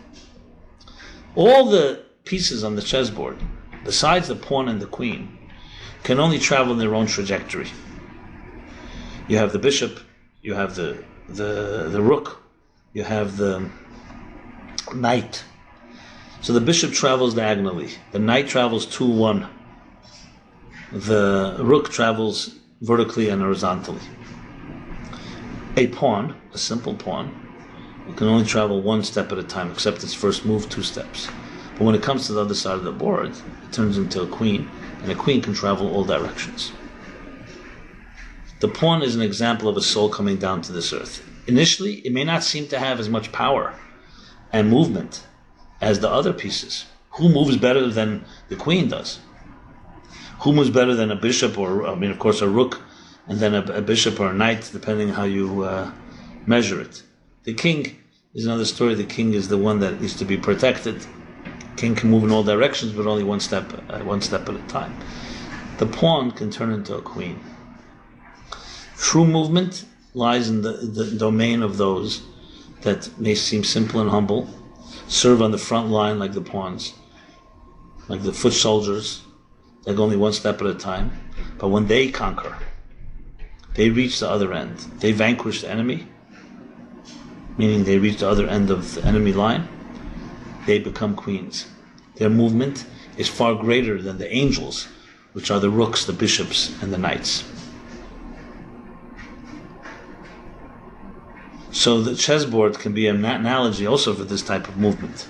All the pieces on the chessboard, besides the pawn and the queen, can only travel in their own trajectory. You have the bishop, you have the rook, you have the knight. So the bishop travels diagonally, the knight travels 2-1, the rook travels vertically and horizontally. A pawn, a simple pawn, can only travel one step at a time, except its first move 2 steps. But when it comes to the other side of the board, it turns into a queen, and a queen can travel all directions. The pawn is an example of a soul coming down to this earth. Initially, it may not seem to have as much power and movement as the other pieces. Who moves better than the queen does? Who moves better than a bishop of course a rook, and then a bishop or a knight, depending how you measure it. The king is another story. The king is the one that needs to be protected. King can move in all directions, but only one step at a time. The pawn can turn into a queen. True movement lies in the domain of those that may seem simple and humble, serve on the front line like the pawns, like the foot soldiers, that go only one step at a time. But when they conquer, they reach the other end. They vanquish the enemy, meaning they reach the other end of the enemy line. They become queens. Their movement is far greater than the angels, which are the rooks, the bishops, and the knights. So the chessboard can be an analogy also for this type of movement.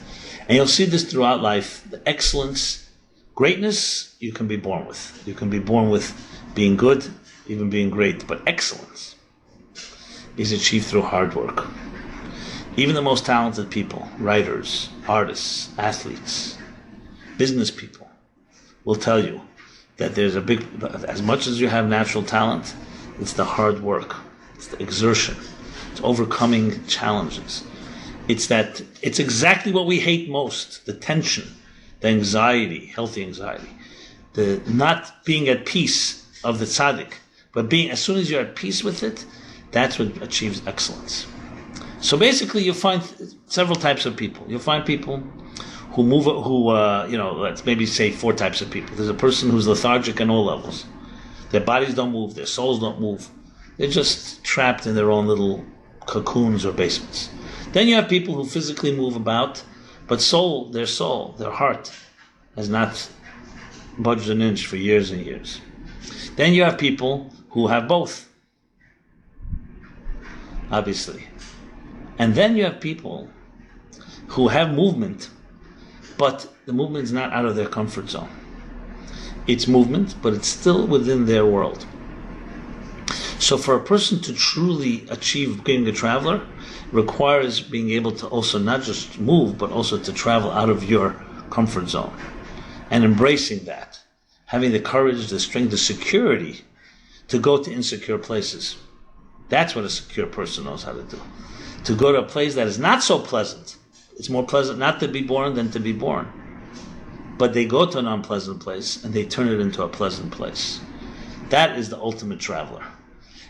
And you'll see this throughout life. The excellence, greatness, you can be born with. You can be born with being good, even being great. But excellence is achieved through hard work. Even the most talented people, writers, artists, athletes, business people, will tell you that there's as much as you have natural talent, it's the hard work, it's the exertion, it's overcoming challenges. It's exactly what we hate most, the tension, the anxiety, healthy anxiety, the not being at peace of the tzaddik, but as soon as you're at peace with it, that's what achieves excellence. So basically, you'll find several types of people. You'll find people who move, let's maybe say 4 types of people. There's a person who's lethargic on all levels. Their bodies don't move, their souls don't move. They're just trapped in their own little cocoons or basements. Then you have people who physically move about, but their heart has not budged an inch for years and years. Then you have people who have both, obviously. And then you have people who have movement, but the movement is not out of their comfort zone. It's movement, but it's still within their world. So for a person to truly achieve being a traveler requires being able to also not just move, but also to travel out of your comfort zone and embracing that, having the courage, the strength, the security to go to insecure places. That's what a secure person knows how to do. To go to a place that is not so pleasant. It's more pleasant not to be born than to be born. But they go to an unpleasant place and they turn it into a pleasant place. That is the ultimate traveler.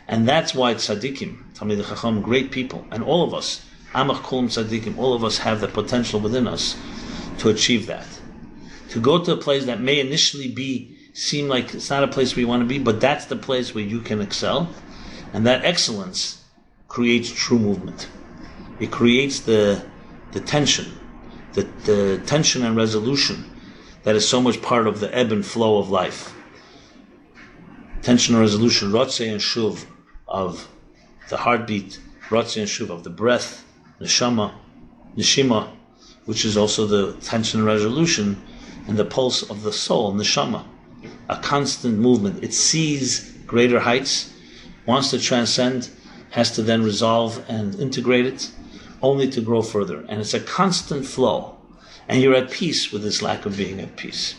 And that's why tzaddikim, Talmidei Chacham, great people, and all of us, Amach Kulam tzaddikim, all of us have the potential within us to achieve that. To go to a place that may initially seem like it's not a place where you want to be, but that's the place where you can excel. And that excellence creates true movement. It creates the tension, the tension and resolution that is so much part of the ebb and flow of life. Tension and resolution, rotzeh and shuv, of the heartbeat, rotzeh and shuv, of the breath, neshama, neshima, which is also the tension and resolution, and the pulse of the soul, neshama. A constant movement. It sees greater heights, wants to transcend, has to then resolve and integrate it, only to grow further. And it's a constant flow. And you're at peace with this lack of being at peace.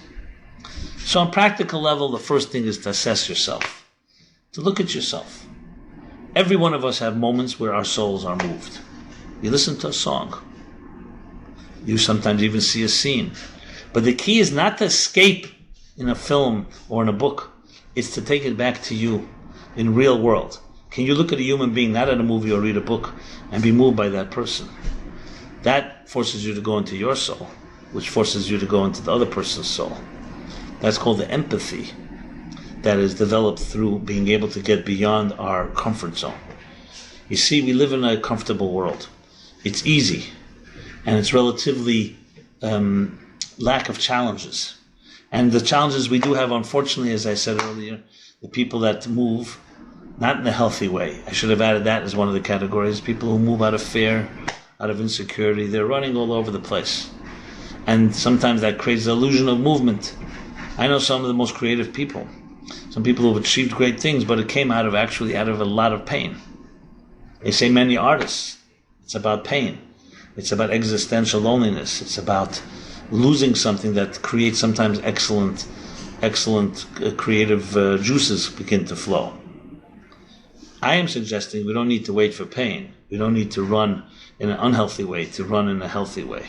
So on practical level, the first thing is to assess yourself, to look at yourself. Every one of us have moments where our souls are moved. You listen to a song. You sometimes even see a scene. But the key is not to escape in a film or in a book. It's to take it back to you in real world. Can you look at a human being, not at a movie or read a book, and be moved by that person? That forces you to go into your soul, which forces you to go into the other person's soul. That's called the empathy that is developed through being able to get beyond our comfort zone. You see, we live in a comfortable world. It's easy, and it's relatively lack of challenges. And the challenges we do have, unfortunately, as I said earlier, the people that move, not in a healthy way. I should have added that as one of the categories. People who move out of fear, out of insecurity, they're running all over the place. And sometimes that creates the illusion of movement. I know some of the most creative people. Some people who have achieved great things, but it came out of a lot of pain. They say many artists, it's about pain. It's about existential loneliness. It's about losing something that creates sometimes excellent creative juices begin to flow. I am suggesting we don't need to wait for pain. We don't need to run in an unhealthy way to run in a healthy way.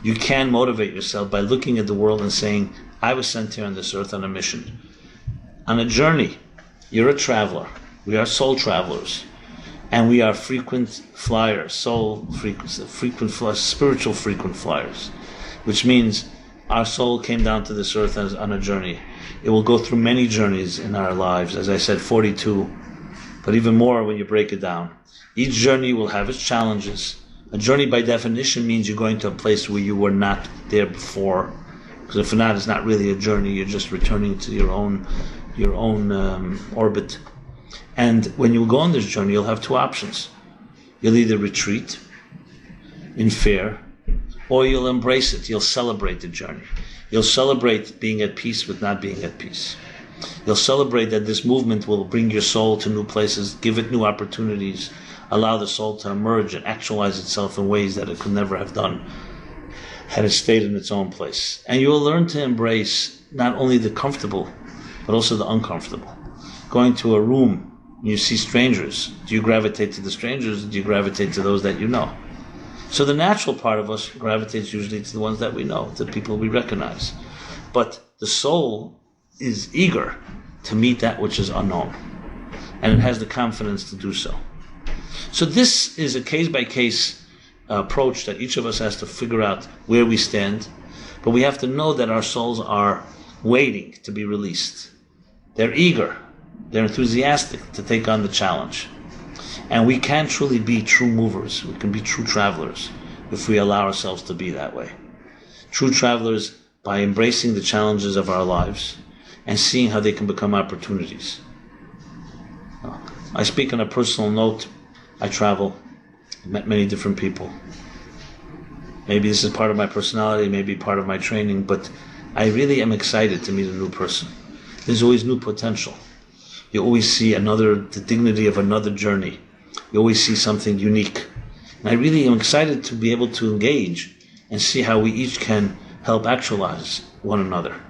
You can motivate yourself by looking at the world and saying, I was sent here on this earth on a mission, on a journey. You're a traveler. We are soul travelers. And we are frequent flyers, spiritual frequent flyers, which means our soul came down to this earth on a journey. It will go through many journeys in our lives, as I said, 42, but even more when you break it down. Each journey will have its challenges. A journey by definition means you're going to a place where you were not there before, because if not, it's not really a journey. You're just returning to your own orbit. And when you go on this journey, you'll have two options. You'll either retreat in fear, or you'll embrace it. You'll celebrate the journey. You'll celebrate being at peace with not being at peace. You'll celebrate that this movement will bring your soul to new places, give it new opportunities, allow the soul to emerge and actualize itself in ways that it could never have done had it stayed in its own place. And you will learn to embrace not only the comfortable, but also the uncomfortable. Going to a room, you see strangers. Do you gravitate to the strangers, or do you gravitate to those that you know? So the natural part of us gravitates usually to the ones that we know, the people we recognize. But the soul is eager to meet that which is unknown. And it has the confidence to do so. So this is a case-by-case approach that each of us has to figure out where we stand. But we have to know that our souls are waiting to be released. They're eager. They're enthusiastic to take on the challenge. And we can truly be true movers. We can be true travelers if we allow ourselves to be that way. True travelers by embracing the challenges of our lives and seeing how they can become opportunities. I speak on a personal note. I travel, met many different people. Maybe this is part of my personality, maybe part of my training, but I really am excited to meet a new person. There's always new potential. You always see the dignity of another journey. You always see something unique. And I really am excited to be able to engage and see how we each can help actualize one another.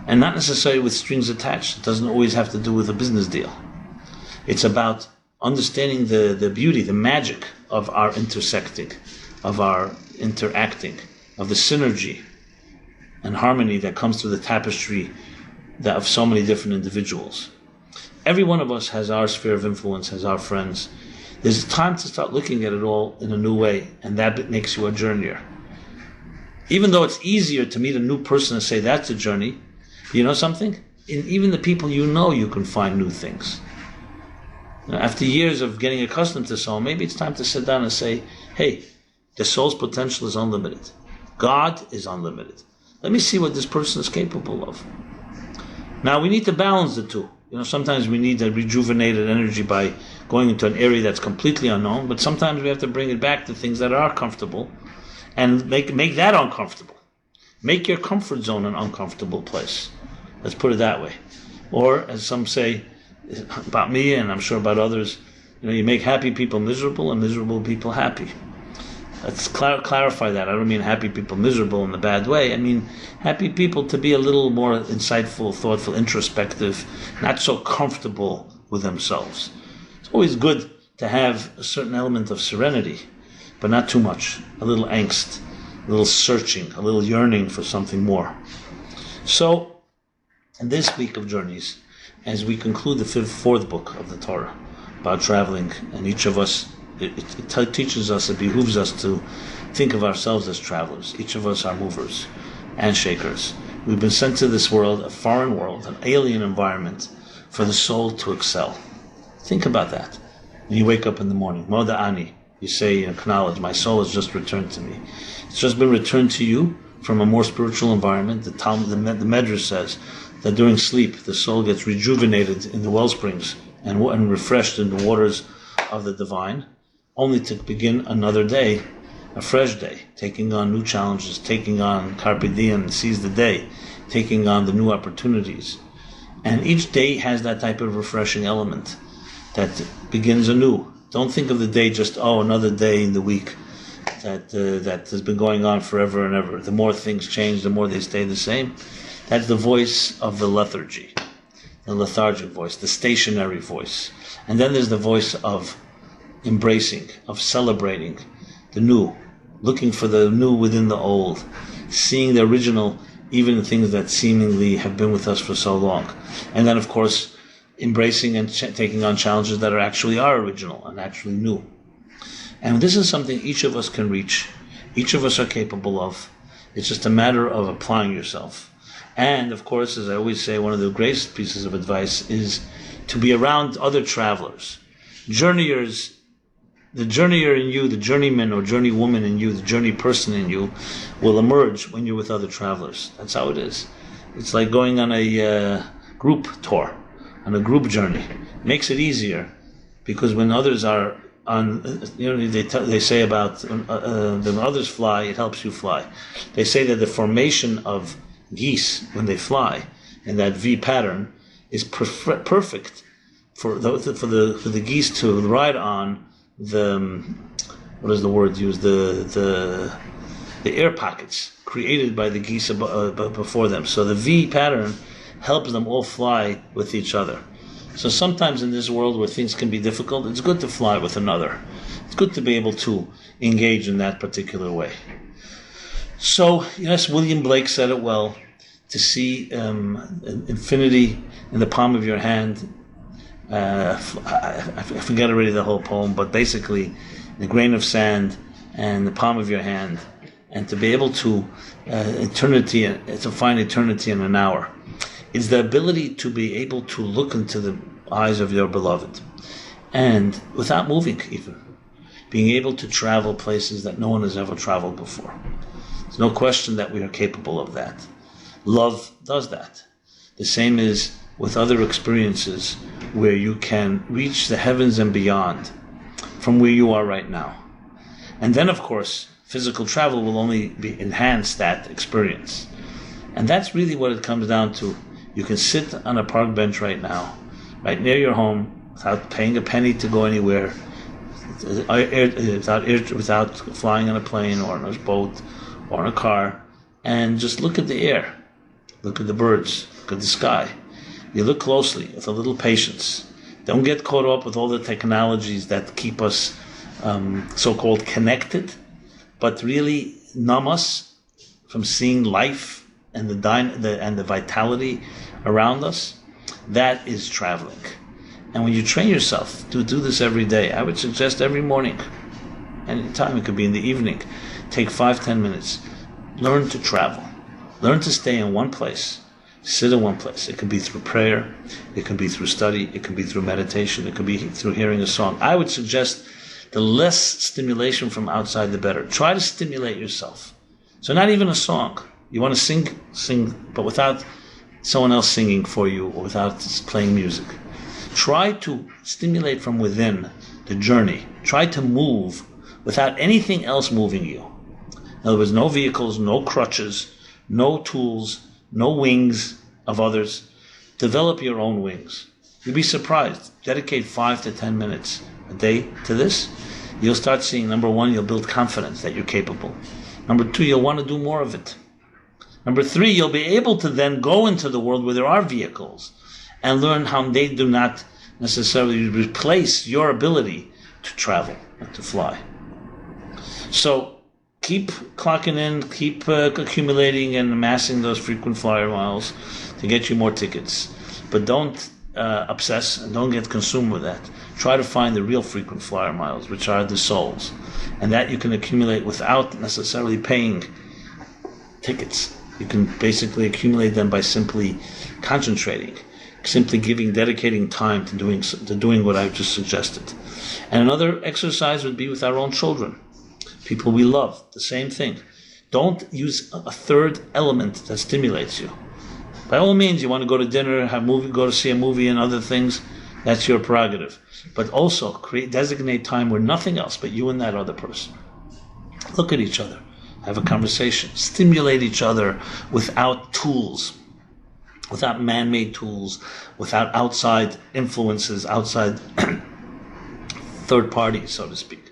And not necessarily with strings attached. It doesn't always have to do with a business deal. It's about understanding the beauty, the magic of our intersecting, of our interacting, of the synergy and harmony that comes through the tapestry of so many different individuals. Every one of us has our sphere of influence, has our friends. There's time to start looking at it all in a new way, and that makes you a journeyer. Even though it's easier to meet a new person and say that's a journey, you know something? In even the people you know, you can find new things. After years of getting accustomed to someone, maybe it's time to sit down and say, hey, the soul's potential is unlimited. God is unlimited. Let me see what this person is capable of. Now, we need to balance the two. Sometimes we need a rejuvenated energy by going into an area that's completely unknown, but sometimes we have to bring it back to things that are comfortable and make that uncomfortable. Make your comfort zone an uncomfortable place. Let's put it that way. Or, as some say about me, and I'm sure about others, you make happy people miserable and miserable people happy. Let's clarify that. I don't mean happy people miserable in a bad way. I mean happy people to be a little more insightful, thoughtful, introspective, not so comfortable with themselves. It's always good to have a certain element of serenity, but not too much. A little angst, a little searching, a little yearning for something more. So, in this week of journeys, as we conclude the fourth book of the Torah about traveling, and each of us, it teaches us, it behooves us to think of ourselves as travelers. Each of us are movers and shakers. We've been sent to this world, a foreign world, an alien environment, for the soul to excel. Think about that. When you wake up in the morning, Moda Ani, you say, acknowledge, my soul has just returned to me. It's just been returned to you from a more spiritual environment. The Medrash says that during sleep, the soul gets rejuvenated in the well springs and refreshed in the waters of the divine, only to begin another day, a fresh day, taking on new challenges, taking on carpe diem, seize the day, taking on the new opportunities. And each day has that type of refreshing element that begins anew. Don't think of the day just, another day in the week that has been going on forever and ever. The more things change, the more they stay the same. That's the voice of the lethargy, the lethargic voice, the stationary voice. And then there's the voice of embracing, of celebrating the new, looking for the new within the old, seeing the original, even the things that seemingly have been with us for so long. And then, of course, embracing and taking on challenges that are original and actually new. And this is something each of us can reach. Each of us are capable of. It's just a matter of applying yourself. And, of course, as I always say, one of the greatest pieces of advice is to be around other travelers. Journeyers. The journeyer in you, the journeyman or journeywoman in you, the journey person in you, will emerge when you're with other travelers. That's how it is. It's like going on a group tour, on a group journey. It makes it easier, because when others are on, they say about when others fly, it helps you fly. They say that the formation of geese when they fly in that V pattern is perfect for the geese to ride on what is the word used? The air pockets created by the geese before them. So the V pattern helps them all fly with each other. So sometimes in this world where things can be difficult, it's good to fly with another. It's good to be able to engage in that particular way. So, yes, William Blake said it well, to see infinity in the palm of your hand. I forget already the whole poem, but basically the grain of sand and the palm of your hand, and to be able to find eternity in an hour. It's the ability to be able to look into the eyes of your beloved, and without moving even, being able to travel places that no one has ever traveled before. There's no question that we are capable of that. Love does that. The same is with other experiences where you can reach the heavens and beyond from where you are right now. And then, of course, physical travel will only enhance that experience. And that's really what it comes down to. You can sit on a park bench right now right near your home, without paying a penny to go anywhere, without flying on a plane or on a boat or in a car, and just look at the air, look at the birds, look at the sky. You look closely with a little patience. Don't get caught up with all the technologies that keep us so-called connected, but really numb us from seeing life and the vitality around us. That is traveling. And when you train yourself to do this every day, I would suggest every morning, anytime, it could be in the evening, take 5-10 minutes. Learn to travel. Learn to stay in one place. Sit in one place. It could be through prayer. It could be through study. It could be through meditation. It could be through hearing a song. I would suggest the less stimulation from outside, the better. Try to stimulate yourself. So not even a song. You want to sing, but without someone else singing for you or without playing music. Try to stimulate from within the journey. Try to move without anything else moving you. In other words, no vehicles, no crutches, no tools, no wings of others. Develop your own wings. You'll be surprised. Dedicate 5 to 10 minutes a day to this. You'll start seeing, number one, you'll build confidence that you're capable. Number two, you'll want to do more of it. Number three, you'll be able to then go into the world where there are vehicles and learn how they do not necessarily replace your ability to travel and to fly. So keep clocking in, keep accumulating and amassing those frequent flyer miles to get you more tickets. But don't obsess and don't get consumed with that. Try to find the real frequent flyer miles, which are the souls. And that you can accumulate without necessarily paying tickets. You can basically accumulate them by simply concentrating, simply dedicating time to doing what I just suggested. And another exercise would be with our own children, people we love, the same thing. Don't use a third element that stimulates you. By all means, you want to go to dinner, go to see a movie and other things, that's your prerogative. But also designate time where nothing else but you and that other person. Look at each other. Have a conversation. Stimulate each other without tools, without man-made tools, without outside influences, outside third parties, so to speak.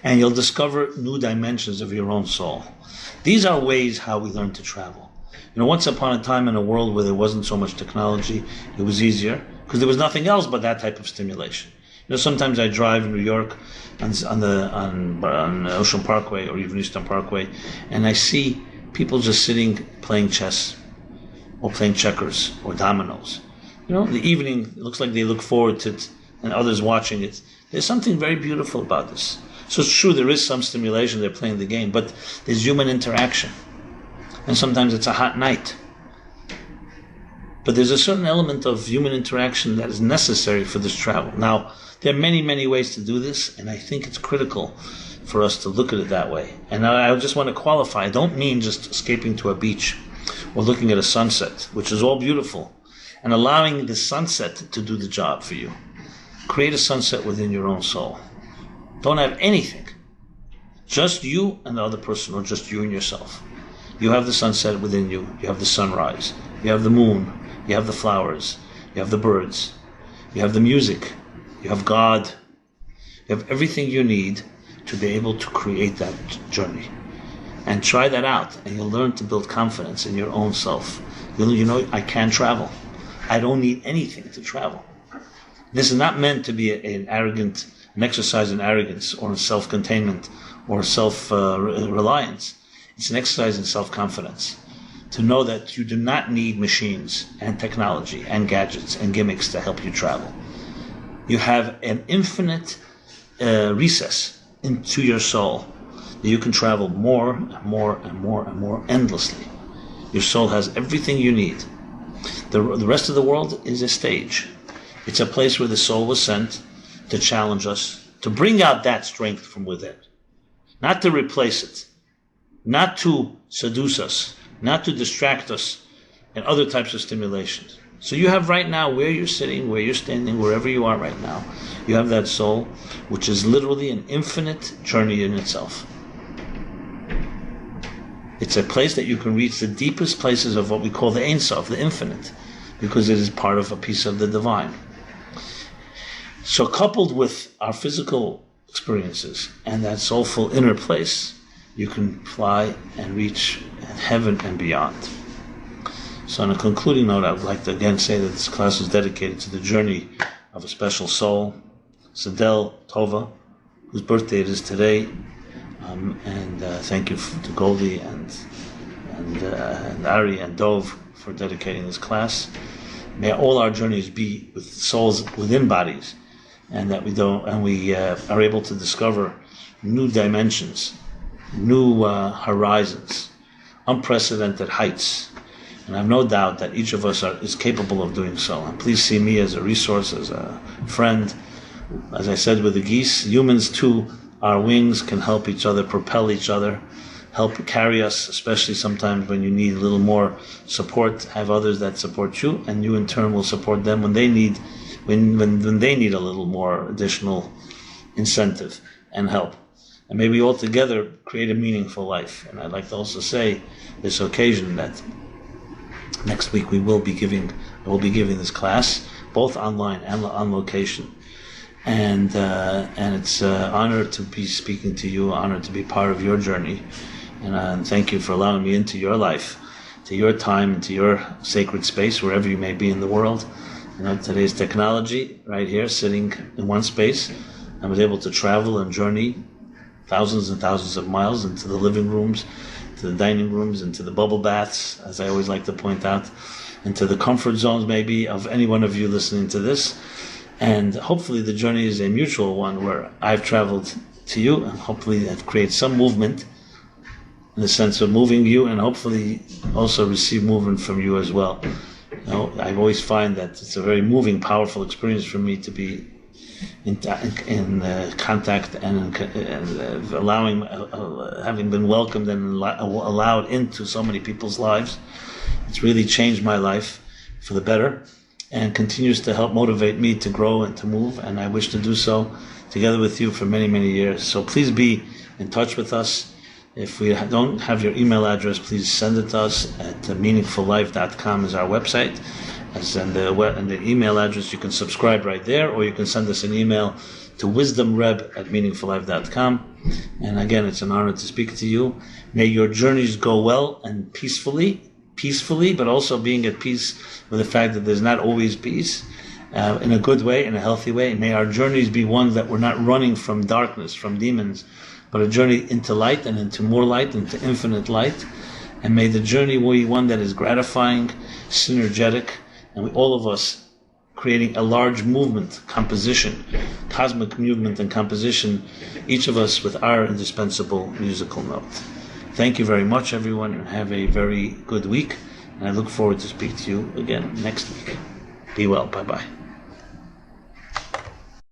And you'll discover new dimensions of your own soul. These are ways how we learn to travel. Once upon a time in a world where there wasn't so much technology, it was easier because there was nothing else but that type of stimulation. Sometimes I drive in New York on Ocean Parkway or even Eastern Parkway, and I see people just sitting playing chess or playing checkers or dominoes. In the evening, it looks like they look forward to it, and others watching it. There's something very beautiful about this. So it's true, there is some stimulation, they're playing the game, but there's human interaction. And sometimes it's a hot night. But there's a certain element of human interaction that is necessary for this travel. Now, there are many, many ways to do this, and I think it's critical for us to look at it that way. And I just want to qualify, I don't mean just escaping to a beach or looking at a sunset, which is all beautiful, and allowing the sunset to do the job for you. Create a sunset within your own soul. Don't have anything. Just you and the other person, or just you and yourself. You have the sunset within you. You have the sunrise. You have the moon. You have the flowers. You have the birds. You have the music. You have God. You have everything you need to be able to create that journey. And try that out, and you'll learn to build confidence in your own self. I can travel. I don't need anything to travel. This is not meant to be an exercise in arrogance or in self-containment or self-reliance. It's an exercise in self-confidence. To know that you do not need machines and technology and gadgets and gimmicks to help you travel. You have an infinite recess into your soul that you can travel more and more and more and more endlessly. Your soul has everything you need. The rest of the world is a stage. It's a place where the soul was sent to challenge us, to bring out that strength from within. Not to replace it. Not to seduce us. Not to distract us and other types of stimulations. So you have right now, where you're sitting, where you're standing, wherever you are right now, you have that soul, which is literally an infinite journey in itself. It's a place that you can reach the deepest places of what we call the Ein Sof, the infinite, because it is part of a piece of the divine. So coupled with our physical experiences and that soulful inner place, you can fly and reach heaven and beyond. So on a concluding note, I would like to again say that this class is dedicated to the journey of a special soul, Sadel Tova, whose birthday it is today. And thank you to Goldie and Ari and Dov for dedicating this class. May all our journeys be with souls within bodies, and that we are able to discover new dimensions, new horizons, unprecedented heights. And I have no doubt that each of us is capable of doing so. And please see me as a resource, as a friend. As I said with the geese, humans too, our wings can help each other, propel each other, help carry us, especially sometimes when you need a little more support. Have others that support you, and you in turn will support them when they need a little more additional incentive and help. And maybe all together create a meaningful life. And I'd like to also say this occasion that next week I will be giving this class, both online and on location. And it's an honor to be speaking to you, honor to be part of your journey. And thank you for allowing me into your life, to your time, into your sacred space, wherever you may be in the world. Today's technology, right here, sitting in one space, I was able to travel and journey thousands and thousands of miles into the living rooms, to the dining rooms, into the bubble baths, as I always like to point out, into the comfort zones maybe of any one of you listening to this. And hopefully the journey is a mutual one where I've traveled to you, and hopefully that creates some movement in the sense of moving you, and hopefully also receive movement from you as well. I always find that it's a very moving, powerful experience for me to be in contact and allowing, having been welcomed and allowed into so many people's lives. It's really changed my life for the better, and continues to help motivate me to grow and to move, and I wish to do so together with you for many, many years. So please be in touch with us. If we don't have your email address, please send it to us at meaningfullife.com is our website. And the email address, you can subscribe right there, or you can send us an email to wisdomreb@meaningfullife.com. And again, it's an honor to speak to you. May your journeys go well and peacefully, but also being at peace with the fact that there's not always peace, in a good way, in a healthy way. May our journeys be ones that we're not running from darkness, from demons, but a journey into light and into more light, into infinite light. And may the journey be one that is gratifying, synergetic, and all of us creating a large movement, composition, cosmic movement and composition, each of us with our indispensable musical note. Thank you very much, everyone, and have a very good week. And I look forward to speak to you again next week. Be well. Bye-bye.